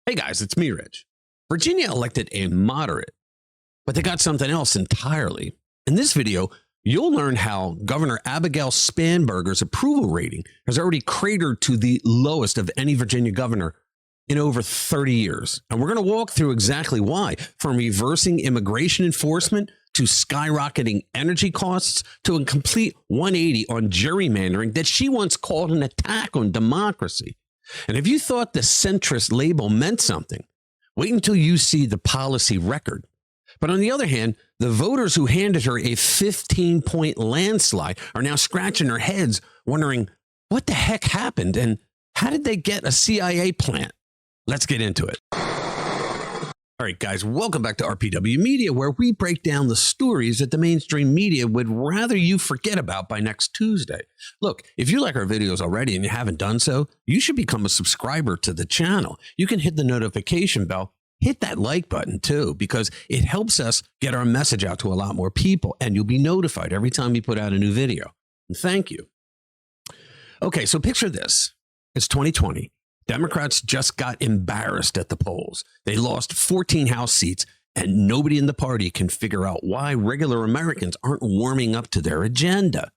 Hey guys, it's me, Rich. Virginia elected a moderate, but they got something else entirely. In this video, you'll learn how Governor Abigail Spanberger's approval rating has already cratered to the lowest of any Virginia governor in over 30 years. And we're going to walk through exactly why, from reversing immigration enforcement to skyrocketing energy costs to a complete 180 on gerrymandering that she once called an attack on democracy. And if you thought the centrist label meant something, wait until you see the policy record. But on the other hand, the voters who handed her a 15-point landslide are now scratching their heads, wondering what the heck happened and how did they get a CIA plant? Let's get into it. All right, guys, welcome back to RPW Media, where we break down the stories that the mainstream media would rather you forget about by next Tuesday. Look, if you like our videos already and you haven't done so, you should become a subscriber to the channel. You can hit the notification bell, hit that like button too, because it helps us get our message out to a lot more people, and you'll be notified every time we put out a new video. And thank you. Okay, so picture this. It's 2020. Democrats just got embarrassed at the polls. They lost 14 House seats, and nobody in the party can figure out why regular Americans aren't warming up to their agenda.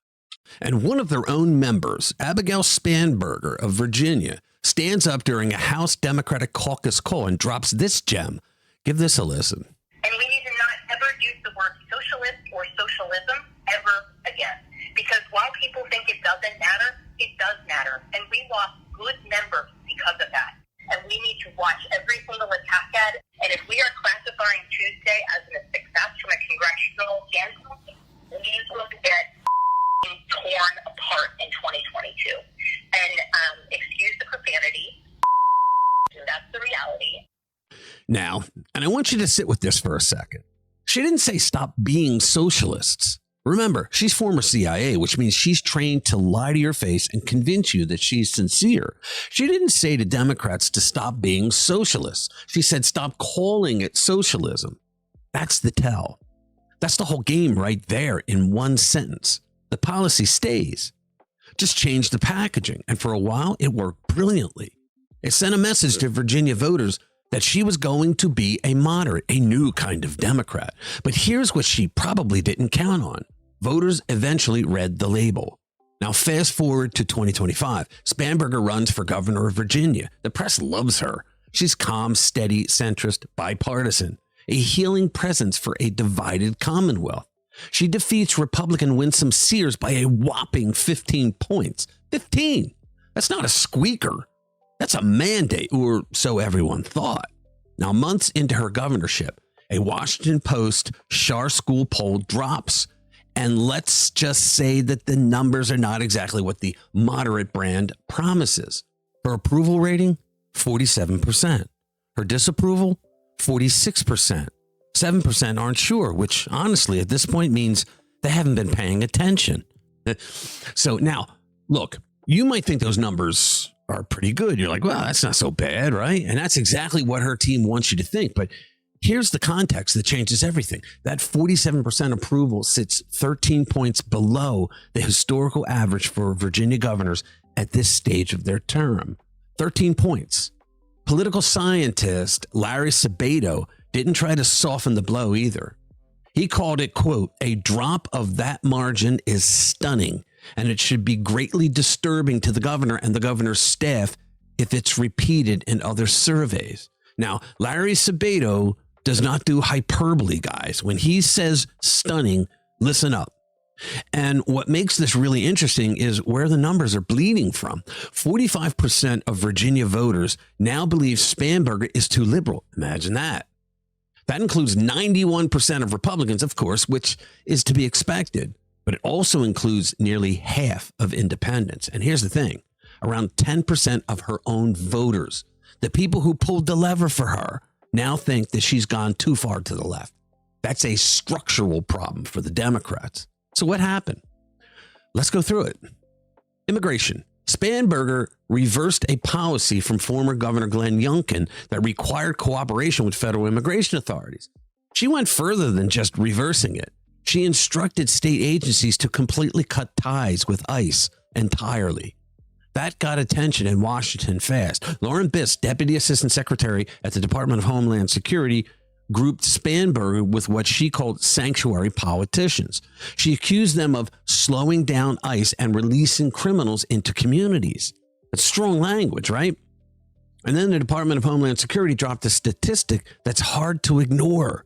And one of their own members, Abigail Spanberger of Virginia, stands up during a House Democratic caucus call and drops this gem. Give this a listen. And we need to not ever use the word socialist or socialism ever again. Because while people think it doesn't matter, it does matter. And we lost good members because of that. And we need to watch every single attack ad. And if we are classifying Tuesday as a success from a congressional standpoint, we will get torn apart in 2022. And excuse the profanity. That's the reality. Now, and I want you to sit with this for a second. She didn't say stop being socialists. Remember, she's former CIA, which means she's trained to lie to your face and convince you that she's sincere. She didn't say to Democrats to stop being socialists. She said stop calling it socialism. That's the tell. That's the whole game right there in one sentence. The policy stays. Just change the packaging. And for a while, it worked brilliantly. It sent a message to Virginia voters that she was going to be a moderate, a new kind of Democrat. But here's what she probably didn't count on. Voters eventually read the label. Now, fast forward to 2025. Spanberger runs for governor of Virginia. The press loves her. She's calm, steady, centrist, bipartisan, a healing presence for a divided Commonwealth. She defeats Republican Winsome Sears by a whopping 15 points. 15! That's not a squeaker. That's a mandate, or so everyone thought. Now, months into her governorship, a Washington Post Schar School poll drops. And let's just say that the numbers are not exactly what the moderate brand promises. Her approval rating, 47%. Her disapproval, 46%. 7% aren't sure, which honestly at this point means they haven't been paying attention. So now, look, you might think those numbers are pretty good. You're like, well, that's not so bad, right? And that's exactly what her team wants you to think. But here's the context that changes everything. That 47% approval sits 13 points below the historical average for Virginia governors at this stage of their term. 13 points. Political scientist Larry Sabato didn't try to soften the blow either. He called it, quote, a drop of that margin is stunning, and it should be greatly disturbing to the governor and the governor's staff if it's repeated in other surveys. Now, Larry Sabato does not do hyperbole, guys. When he says stunning, listen up. And what makes this really interesting is where the numbers are bleeding from. 45% of Virginia voters now believe Spanberger is too liberal. Imagine that. That includes 91% of Republicans, of course, which is to be expected. But it also includes nearly half of independents. And here's the thing. Around 10% of her own voters, the people who pulled the lever for her, now think that she's gone too far to the left. That's a structural problem for the Democrats. So what happened? Let's go through it. Immigration. Spanberger reversed a policy from former Governor Glenn Youngkin that required cooperation with federal immigration authorities. She went further than just reversing it. She instructed state agencies to completely cut ties with ICE entirely. That got attention in Washington fast. Lauren Biss, Deputy Assistant Secretary at the Department of Homeland Security, grouped Spanberger with what she called sanctuary politicians. She accused them of slowing down ICE and releasing criminals into communities. That's strong language, right? And then the Department of Homeland Security dropped a statistic that's hard to ignore.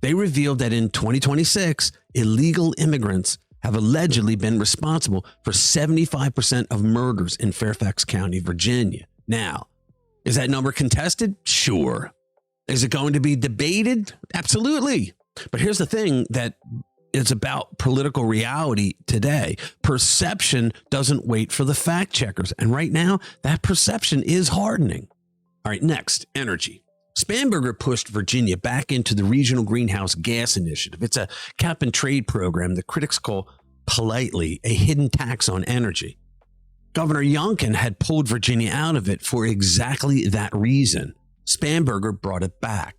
They revealed that in 2026, illegal immigrants have allegedly been responsible for 75% of murders in Fairfax County, Virginia. Now, is that number contested? Sure. Is it going to be debated? Absolutely. But here's the thing that is about political reality today. Perception doesn't wait for the fact checkers. And right now, that perception is hardening. All right, next, energy. Spanberger pushed Virginia back into the Regional Greenhouse Gas Initiative. It's a cap and trade program that critics call politely a hidden tax on energy. Governor Youngkin had pulled Virginia out of it for exactly that reason. Spanberger brought it back.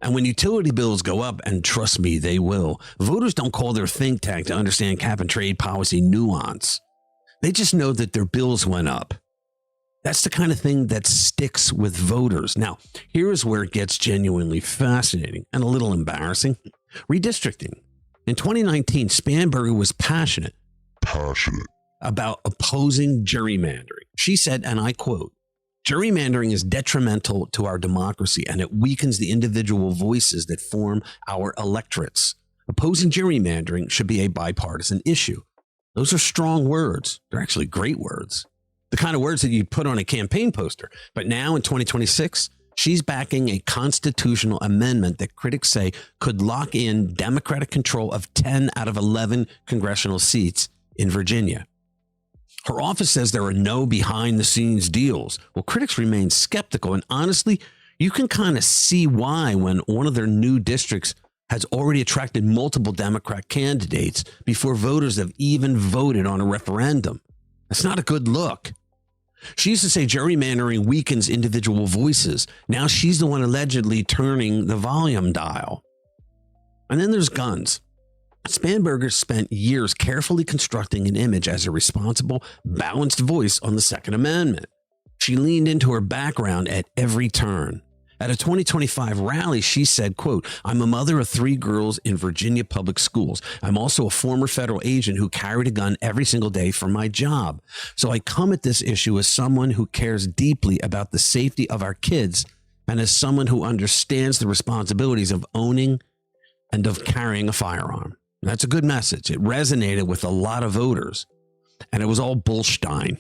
And when utility bills go up, and trust me, they will, voters don't call their think tank to understand cap and trade policy nuance. They just know that their bills went up. That's the kind of thing that sticks with voters. Now, here is where it gets genuinely fascinating and a little embarrassing. Redistricting. In 2019, Spanberger was passionate about opposing gerrymandering. She said, and I quote, "Gerrymandering is detrimental to our democracy and it weakens the individual voices that form our electorates. Opposing gerrymandering should be a bipartisan issue." Those are strong words. They're actually great words. The kind of words that you put on a campaign poster. But now in 2026, she's backing a constitutional amendment that critics say could lock in Democratic control of 10 out of 11 congressional seats in Virginia. Her office says there are no behind the scenes deals. Well, critics remain skeptical. And honestly, you can kind of see why when one of their new districts has already attracted multiple Democrat candidates before voters have even voted on a referendum. That's not a good look. She used to say gerrymandering weakens individual voices. Now she's the one allegedly turning the volume dial. And then there's guns. Spanberger spent years carefully constructing an image as a responsible, balanced voice on the Second Amendment. She leaned into her background at every turn. At a 2025 rally, she said, quote, "I'm a mother of 3 girls in Virginia public schools. I'm also a former federal agent who carried a gun every single day for my job. So I come at this issue as someone who cares deeply about the safety of our kids and as someone who understands the responsibilities of owning and of carrying a firearm." And that's a good message. It resonated with a lot of voters, and it was all bullshine.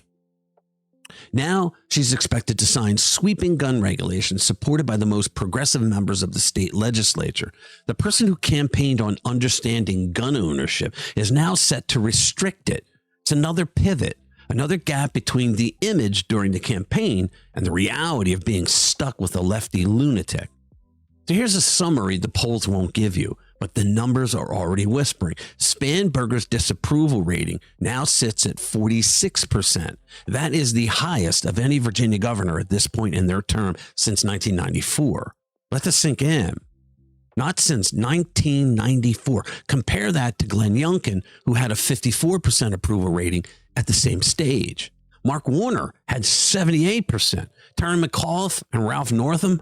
Now she's expected to sign sweeping gun regulations supported by the most progressive members of the state legislature. The person who campaigned on understanding gun ownership is now set to restrict it. It's another pivot, another gap between the image during the campaign and the reality of being stuck with a lefty lunatic. So here's a summary the polls won't give you, but the numbers are already whispering. Spanberger's disapproval rating now sits at 46%. That is the highest of any Virginia governor at this point in their term since 1994. Let this sink in. Not since 1994. Compare that to Glenn Youngkin, who had a 54% approval rating at the same stage. Mark Warner had 78%. Terry McAuliffe and Ralph Northam,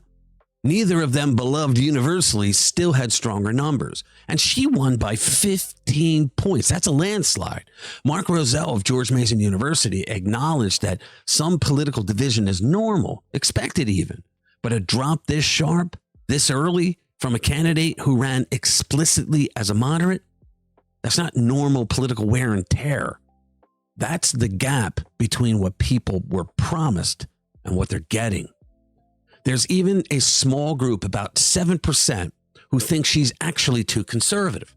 neither of them beloved universally, still had stronger numbers. And she won by 15 points. That's a landslide. Mark Rozelle of George Mason University acknowledged that some political division is normal, expected even. But a drop this sharp, this early, from a candidate who ran explicitly as a moderate, that's not normal political wear and tear. That's the gap between what people were promised and what they're getting. There's even a small group, about 7%, who think she's actually too conservative.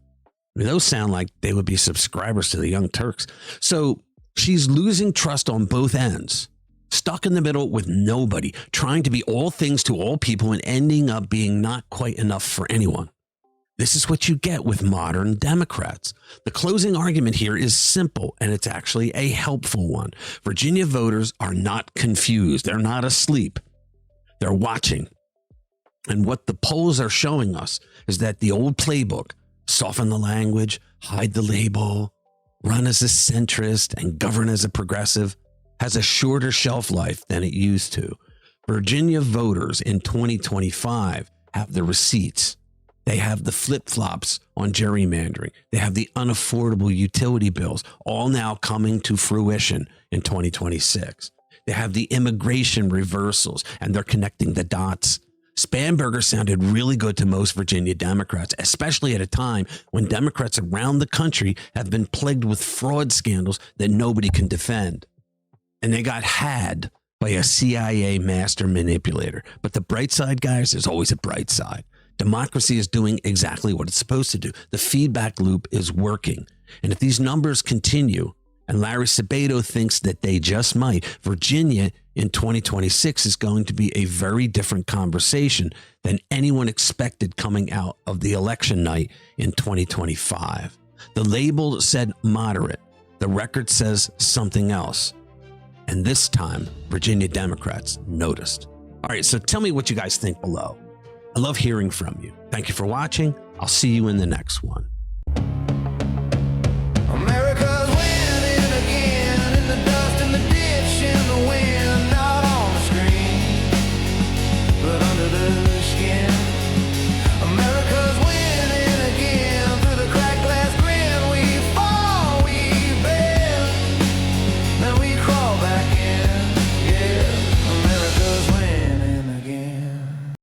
I mean, those sound like they would be subscribers to the Young Turks. So she's losing trust on both ends, stuck in the middle with nobody, trying to be all things to all people and ending up being not quite enough for anyone. This is what you get with modern Democrats. The closing argument here is simple, and it's actually a helpful one. Virginia voters are not confused. They're not asleep. They're watching. And what the polls are showing us is that the old playbook, soften the language, hide the label, run as a centrist, and govern as a progressive, has a shorter shelf life than it used to. Virginia voters in 2025 have the receipts. They have the flip-flops on gerrymandering. They have the unaffordable utility bills, all now coming to fruition in 2026. They have the immigration reversals, and they're connecting the dots. Spanberger sounded really good to most Virginia Democrats, especially at a time when Democrats around the country have been plagued with fraud scandals that nobody can defend. And they got had by a CIA master manipulator. But the bright side, guys, there's always a bright side. Democracy is doing exactly what it's supposed to do. The feedback loop is working. And if these numbers continue, and Larry Sabato thinks that they just might, Virginia in 2026 is going to be a very different conversation than anyone expected coming out of the election night in 2025. The label said moderate. The record says something else. And this time, Virginia Democrats noticed. All right, so tell me what you guys think below. I love hearing from you. Thank you for watching. I'll see you in the next one.